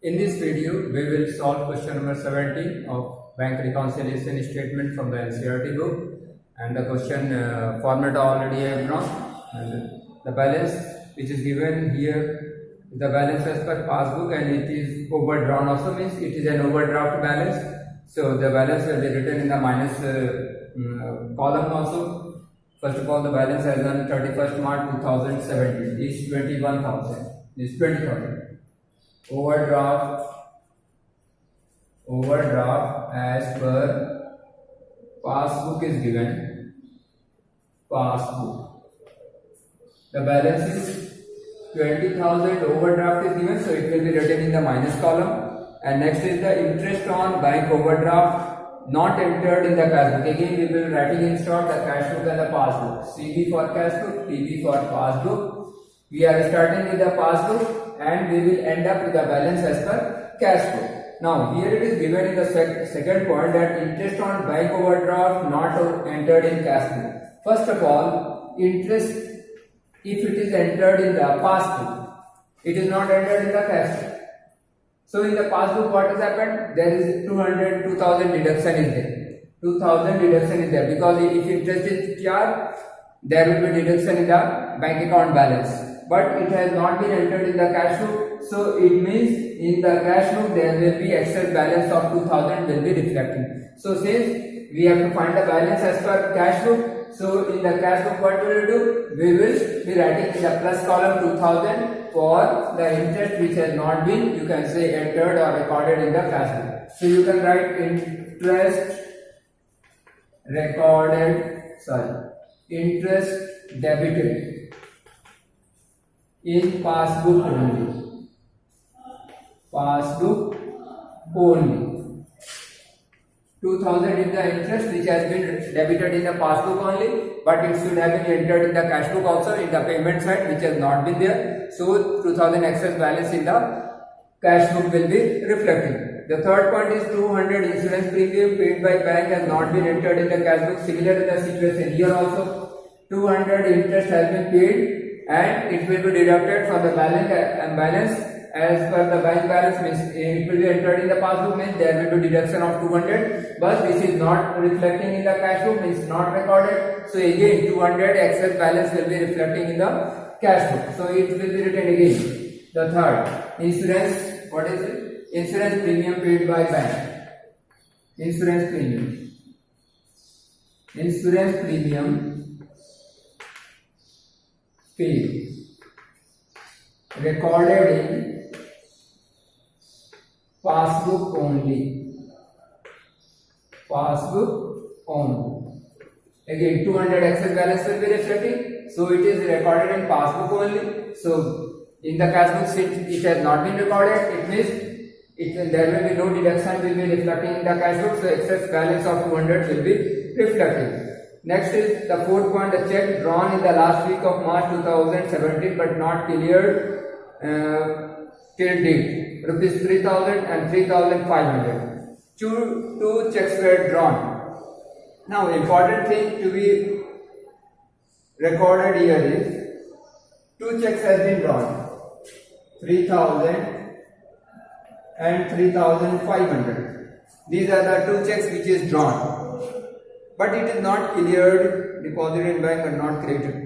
In this video, we will solve question number 17 of bank reconciliation statement from the NCERT book. And the question format already I have drawn. And the balance which is given here, the balance as per passbook, and it is overdrawn also, means it is an overdraft balance. So the balance will be written in the minus column also. First of all, the balance as on 31st March 2017 is 21,000, is 20,000. Overdraft as per passbook is given. Passbook. The balance is 20,000. Overdraft is given, so it will be written in the minus column. And next is the interest on bank overdraft not entered in the cash book. Again, we will be writing in short the cash book and the passbook. CB for cash book, PB for passbook. We are starting with the passbook and we will end up with the balance as per cash book. Now, here it is given in the second point that interest on bank overdraft not entered in cash book. First of all, interest, if it is entered in the passbook, it is not entered in the cash book. So in the passbook, what has happened? There is 2,000 deduction is there. 2,000 deduction is there because if interest is charged, there will be deduction in the bank account balance. But it has not been entered in the cash book. So it means in the cash book there will be excess balance of 2,000 will be reflecting. So since we have to find the balance as per cash book, so in the cash book what we will do? We will be writing in the plus column 2,000 for the interest which has not been, you can say, entered or recorded in the cash book. So you can write interest debited in passbook only. Passbook only. 2,000 is the interest which has been debited in the passbook only, but it should have been entered in the cash book also in the payment side, which has not been there. So 2,000 excess balance in the cash book will be reflecting. The third point is 200 insurance premium paid by bank has not been entered in the cash book. Similar to the situation here also, 200 interest has been paid and it will be deducted from the balance as per the bank balance, means it will be entered in the passbook, means there will be deduction of 200, but this is not reflecting in the cash book, means not recorded. So again 200 excess balance will be reflecting in the cash book. So it will be written again. The third, insurance, what is it? Insurance premium paid by bank. Insurance premium paid, recorded in passbook only. Again 200 excess balance will be reflecting, so it is recorded in passbook only. So in the cash book, since it has not been recorded, it means there will be no deduction will be reflecting in the cash book, so excess balance of 200 will be reflecting. Next is the fourth point, the check drawn in the last week of March 2017 but not cleared till date, rupees 3,000 and 3,500. Two checks were drawn. Now important thing to be recorded here is two checks has been drawn, 3,000 and 3,500. These are the two checks which is drawn, but it is not cleared, deposited in bank, and not credited.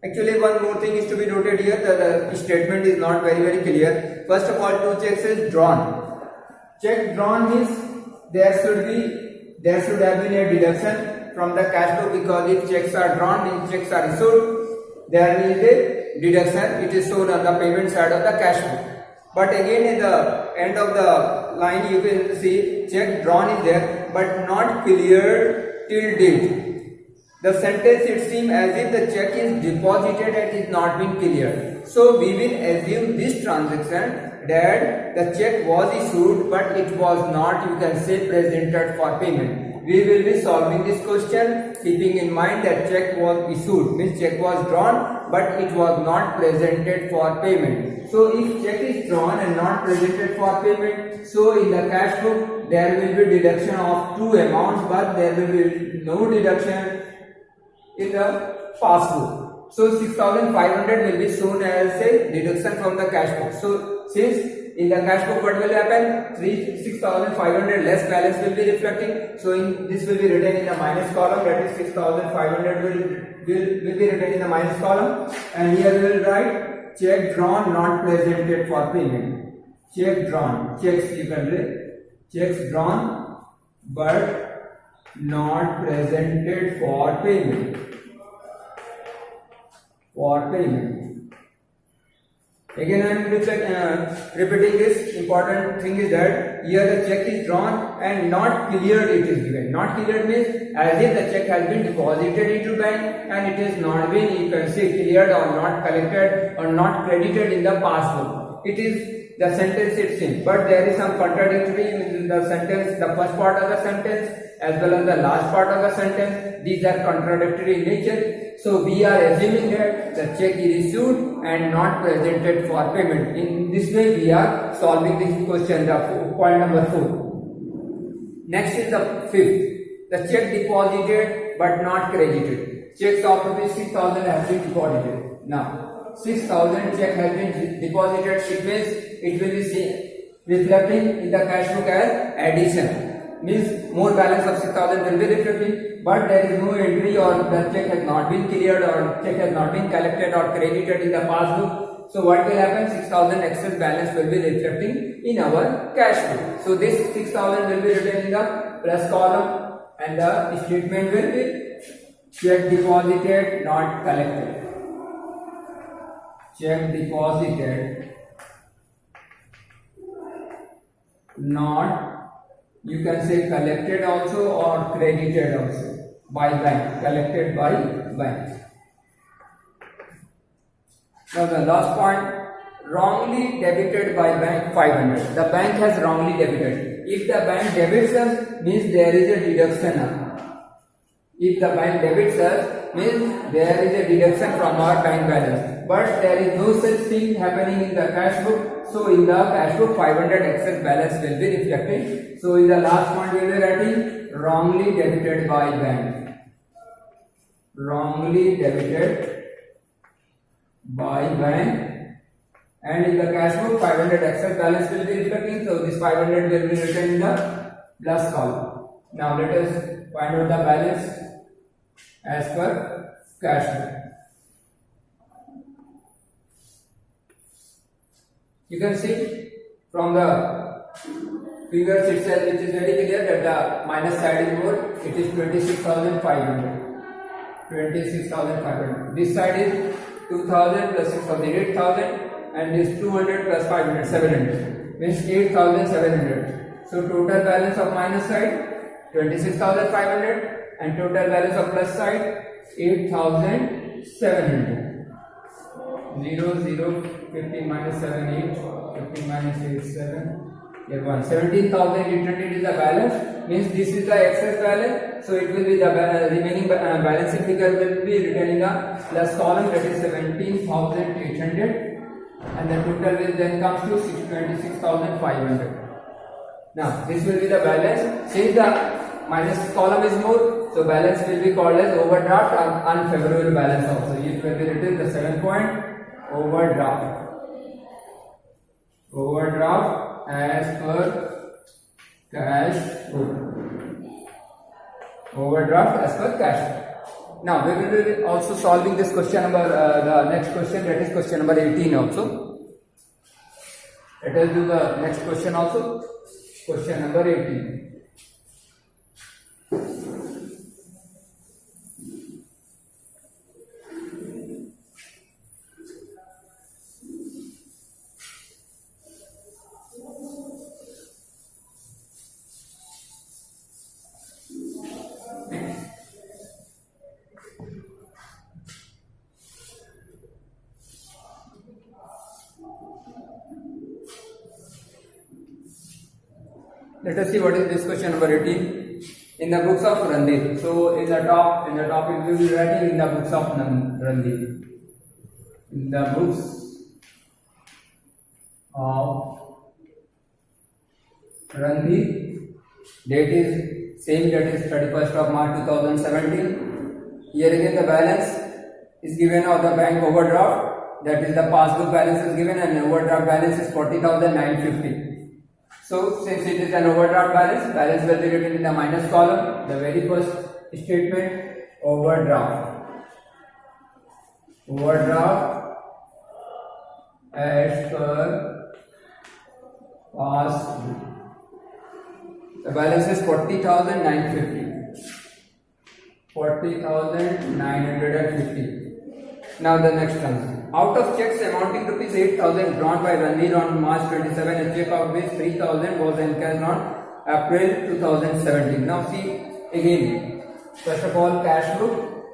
Actually, one more thing is to be noted here that the statement is not very clear. First of all, two checks is drawn. Check drawn means there should have been a deduction from the cash book, because if checks are drawn means checks are issued, there is a deduction. It is shown on the payment side of the cash book. But again, in the end of the line, you can see check drawn is there, but not cleared till date. The sentence, it seems as if the check is deposited and is not been cleared. So we will assume this transaction that the check was issued but it was not, you can say, presented for payment. We will be solving this question keeping in mind that check was issued, means check was drawn but it was not presented for payment. So if check is drawn and not presented for payment, so in the cash book there will be deduction of two amounts, but there will be no deduction in the passbook. So 6,500 will be shown as a deduction from the cash book. So since in the cash book what will happen? 6,500 less balance will be reflecting. So in this will be written in the minus column, that is 6,500 will be written in the minus column, and here we will write check drawn not presented for payment. Check drawn, checks you can write, checks drawn but not presented for payment. For payment. Again I am repeating this. Important thing is that here the check is drawn and not cleared it is given. Not cleared means as if the check has been deposited into bank and it is not been, you can say, cleared or not collected or not credited in the passbook. It is the sentence it seems, but there is some contradictory in the sentence, the first part of the sentence as well as the last part of the sentence. These are contradictory in nature. So we are assuming that the check is issued and not presented for payment. In this way we are solving this question, the point number 4. Next is the fifth. The check deposited but not credited. Checks of rupees 6,000 have been deposited. Now 6,000 check has been deposited. It means it will be reflecting in the cash book as addition. Means more balance of 6,000 will be reflecting, but there is no entry or the check has not been cleared or check has not been collected or credited in the passbook. So what will happen? 6,000 excess balance will be reflecting in our cash book. So this 6,000 will be written in the plus column and the statement will be check deposited not collected. Check deposited not, you can say collected also or credited also by bank, collected by bank. Now the last point, wrongly debited by bank 500. The bank has wrongly debited. If the bank debits us, means there is a deduction. If the bank debits us, means there is a deduction from our bank balance. But there is no such thing happening in the cash book. So in the cash book 500 excess balance will be reflected. So in the last point we will be writing wrongly debited by bank. Wrongly debited by bank, and in the cash book 500 excess balance will be reflecting. So this 500 will be written in the plus column. Now let us find out the balance as per cash book. You can see from the figures itself, which is very clear that the minus side is more. It is 26,500. 26,500. This side is 2,000 plus 6,000, 8,000, and this 200 plus 500, 700. Means 8,700. So total balance of minus side 26,500 and total balance of plus side 8,700. 0, 0, 15 minus 7, 8, 15 minus 8, 7, here 1. 17,800 is the balance, means this is the excess balance, so it will be the remaining balance figure will be written in the plus column, that is 17,800, and the total will then comes to 26,500. Now this will be the balance. Since the minus column is more, so balance will be called as overdraft or unfavorable balance also. It will be written the 7 point overdraft. Overdraft as per cash book. Overdraft as per cash book. Now we will be also solving this question number, the next question, that is question number 18 also. Let us do the next question also. Question number 18. Let us see what is this question number 18 in the books of Randeep. So in the top we will be writing in the books of Randeep. In the books of Randeep, date is same, that is 31st of March 2017. Here again the balance is given of the bank overdraft that is the passbook balance is given and overdraft balance is 40,950. So since it is an overdraft balance, balance will be written in the minus column. The very first statement, overdraft as per passbook. The balance is 40,950. 40,950. Now the next one. Out of checks amounting to rupees 8,000 drawn by Ranveer on March 27, a check of which 3,000 was encashed on April 2017. Now see again. First of all, cash book,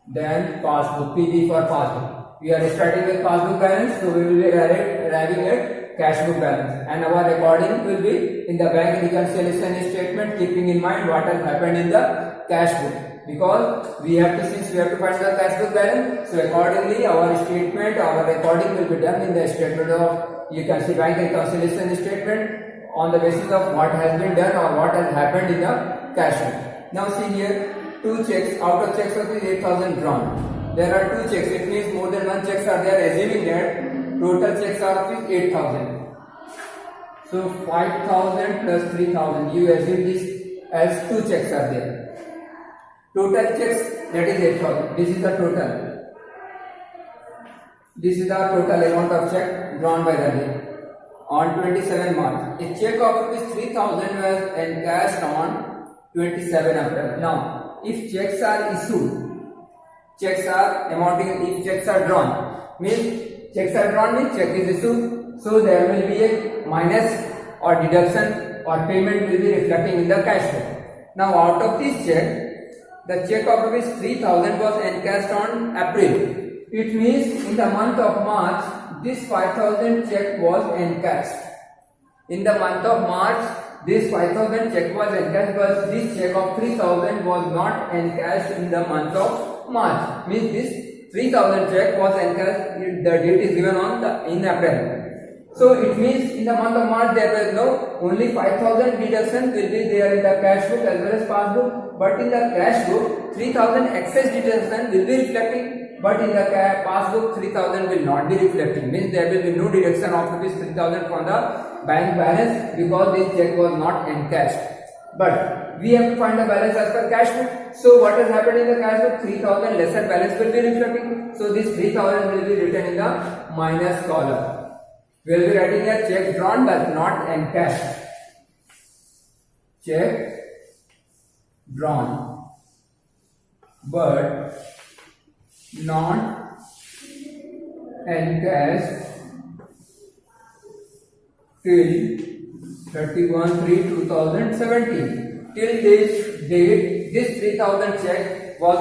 then passbook. PB for passbook. We are starting with passbook balance, so we will be arriving at cash book balance, and our recording will be in the bank reconciliation statement, keeping in mind what has happened in the cash book. Because since we have to find the cash book balance, so accordingly our recording will be done in the statement of, you can see, bank reconciliation statement on the basis of what has been done or what has happened in the cash book. Now see here, two checks, out of checks of 8,000 drawn. There are two checks, it means more than one checks are there, assuming that total checks are 8,000. So 5,000 plus 3,000, you assume this as two checks are there. Total checks, that is 8,000. This is the total. This is the total amount of check drawn by the day. On 27 March, a check of 3,000 was encashed on 27 April. Now, if checks are issued, checks are drawn, means check is issued, so there will be a minus or deduction or payment will be reflecting in the cash flow. Now, out of this check, the check of rupees 3,000 was encashed on April. It means in the month of March, this 5,000 check was encashed. In the month of March, this 5,000 check was encashed, but this check of 3,000 was not encashed in the month of March. Means this 3,000 check was encashed, the date is given in April. So it means in the month of March there was only 5,000 deduction will be there in the cash book as well as passbook, but in the cash book 3,000 excess deduction will be reflecting, but in the passbook 3,000 will not be reflecting. Means there will be no deduction of rupees 3,000 from the bank balance because this check was not encashed. But we have to find the balance as per cash book. So what has happened in the cash book? 3,000 lesser balance will be reflecting. So this 3,000 will be written in the minus column. We will be writing a check drawn but not encashed. Check drawn but not encashed till 31/3/2017. Till this date, this 3,000 check was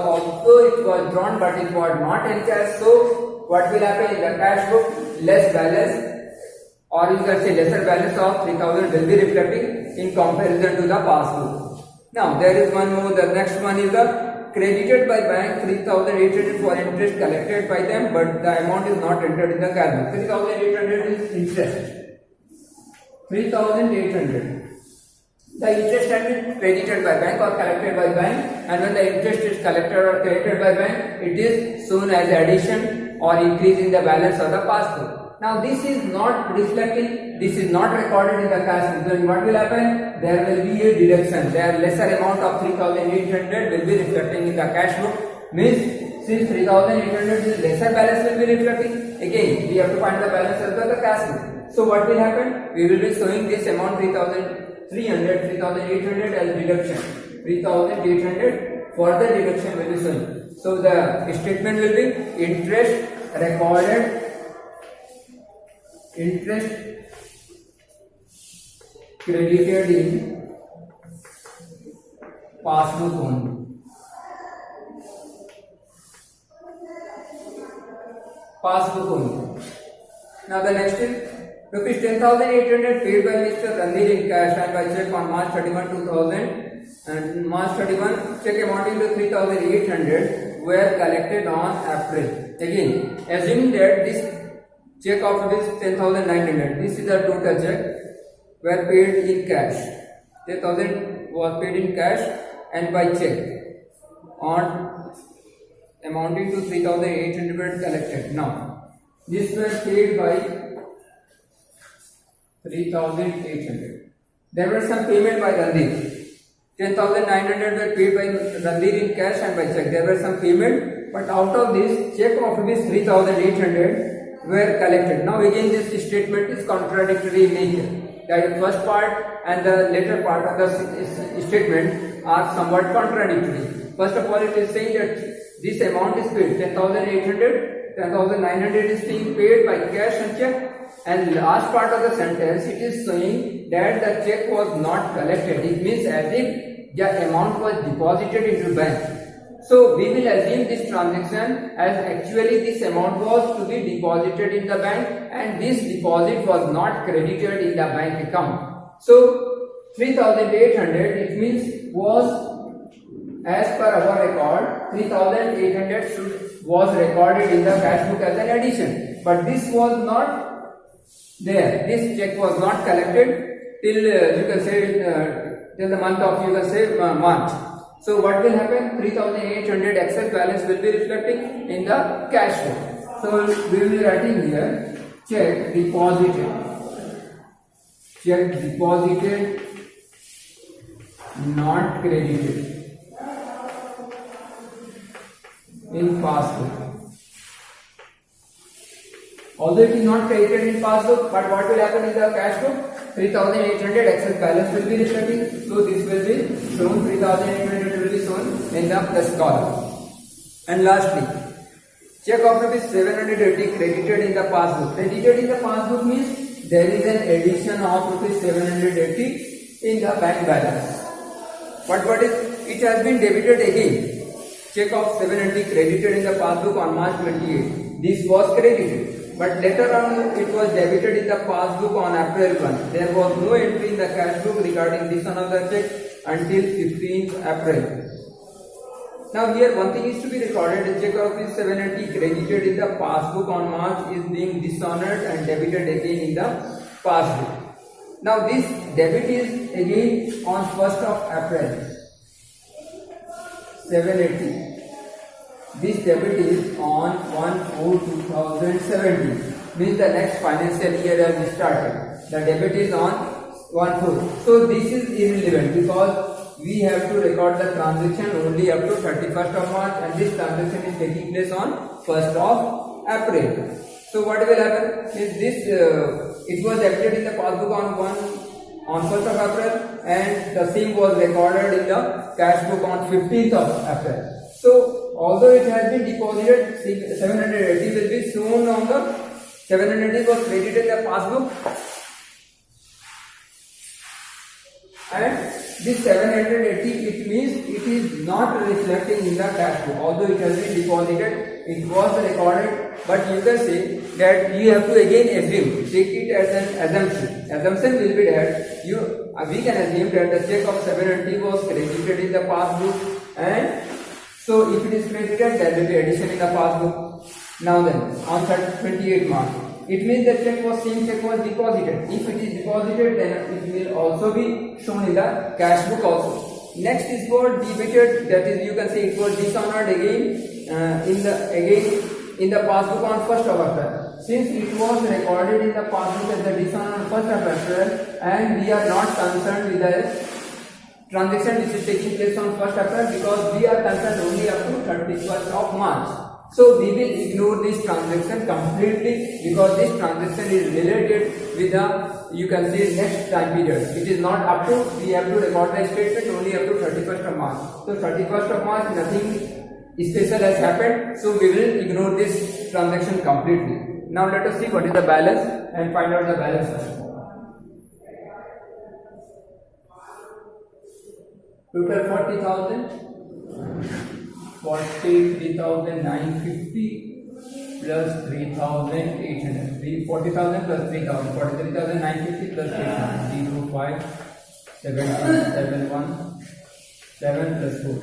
drawn but it was not encashed. So what will happen in the cash book? Less balance, or you can say lesser balance of 3,000 will be reflecting in comparison to the passbook. Now there is one more. The next one is the credited by bank 3,800 for interest collected by them, but the amount is not entered in the cash book. 3,800 is interest. 3,800. The interest has been credited by bank or collected by bank, and when the interest is collected or credited by bank, it is shown as addition or increase in the balance of the passbook. Now this is not reflecting, this is not recorded in the cash book. Then what will happen? There will be a deduction. There lesser amount of 3,800 will be reflecting in the cash book. Means since 3,800 is lesser balance will be reflecting. Again, we have to find the balance as per the cash book. So what will happen? We will be showing this amount 3,800 as deduction. 3,800 further deduction will be shown. So the statement will be interest recorded, interest credited in passbook only. Passbook only. Now the next is rupees 10,800 paid by Mr. Ranveer in cash and by check on March 31, 2000, and March 31 check amounting to 3,800 were collected on April. Again, assuming that this check of rupees 10,900, this is the total check, were paid in cash. 10,000 was paid in cash and by check on amounting to 3,800 were collected. Now This were paid by 3,800. There were some payment by Randir. 10,900 were paid by Randir in cash and by check. There were some payment, but out of this, check of rupees 3,800 were collected. Now again this statement is contradictory in nature. The first part and the later part of the statement are somewhat contradictory. First of all, it is saying that this amount is paid 10,800, 10,900 is being paid by cash and check. And last part of the sentence, it is saying that the check was not collected. It means as if the amount was deposited into bank. So we will assume this transaction as actually this amount was to be deposited in the bank and this deposit was not credited in the bank account. So 3,800 it means was, as per our record, 3,800 was recorded in the cash book as an addition. But this was not there. This check was not collected till you can say till the month of March. So what will happen? 3,800 excess balance will be reflecting in the cash flow. So we will be writing here check deposited, not credited in passbook. Although it is not credited in passbook, but what will happen in the cash book? 3,800 excess balance will be reflecting. So this will be shown, 3,800 will be shown in the plus column. And lastly, check of rupees 780 credited in the passbook. Credited in the passbook means there is an addition of rupees 780 in the bank balance. But what is, it has been debited again. Check of 780 credited in the passbook on March 28. This was credited. But later on it was debited in the passbook on April 1. There was no entry in the cash book regarding this another check until 15th April. Now here one thing is to be recorded. The check of rupees 780 credited in the passbook on March is being dishonored and debited again in the passbook. Now this debit is again on 1st of April. 780. This debit is on 1/4/2017, means the next financial year has started. The debit is on 1/4. So this is irrelevant because we have to record the transaction only up to 31st of March and this transaction is taking place on 1st of April. So what will happen is this, it was debited in the passbook on 1st of April and the same was recorded in the cash book on 15th of April. So although it has been deposited, 780 will be shown on the 780 was credited in the passbook and this 780 it means it is not reflecting in the cash book. Although it has been deposited, it was recorded, but you can say that you have to again assume, take it as an assumption. Assumption will be that we can assume that the check of 780 was credited in the passbook and so if it is credited, there will be addition in the passbook. Now then, on 28 March, it means the same check was deposited. If it is deposited, then it will also be shown in the cash book also. Next is for debited, that is you can say it was dishonored again in the passbook on 1st of April. Since it was recorded in the passbook as the dishonored on 1st of April and we are not concerned with the transaction which is taking place on 1st April because we are concerned only up to 31st of March. So we will ignore this transaction completely because this transaction is related with the, you can say, next time period. It is not up to, we have to record the statement only up to 31st of March. So 31st of March nothing special has happened, so we will ignore this transaction completely. Now let us see what is the balance and find out the balance first. Total 40,000, 43,950 plus 3,800. 40,000 plus 3,000, 43,950 plus 800. 0, 5, 17, 7, 1, 7 plus 4.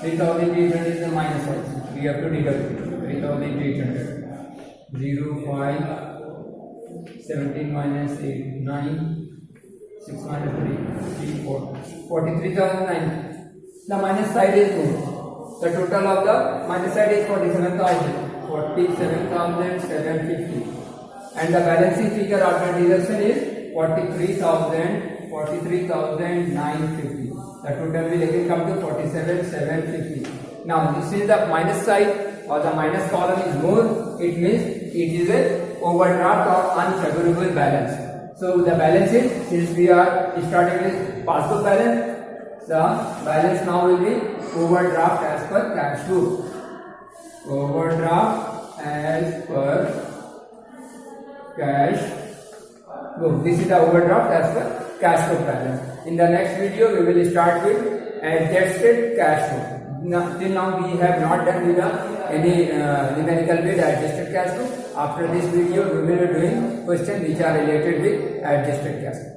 3,800 is the minus also. We have to deduct 3,800. 0, 5, 17 minus 8, 9. 6 minus 3, 3, 4, 43,900. The minus side is more. The total of the minus side is 47,000. 47,750, and the balancing figure after deduction is 43,950. The total will again come to 47,750. Now this is the minus side, or the minus column is more. It means it is a overdraft or unfavorable balance. So the balance is, since we are starting with passbook balance, the balance now will be overdraft as per cash book. Overdraft as per cash book. This is the overdraft as per cash book balance. In the next video, we will start with adjusted cash book. Now, till now we have not done with any numerical with adjusted cash book. After this video, we will be doing questions which are related with adjusted cash book.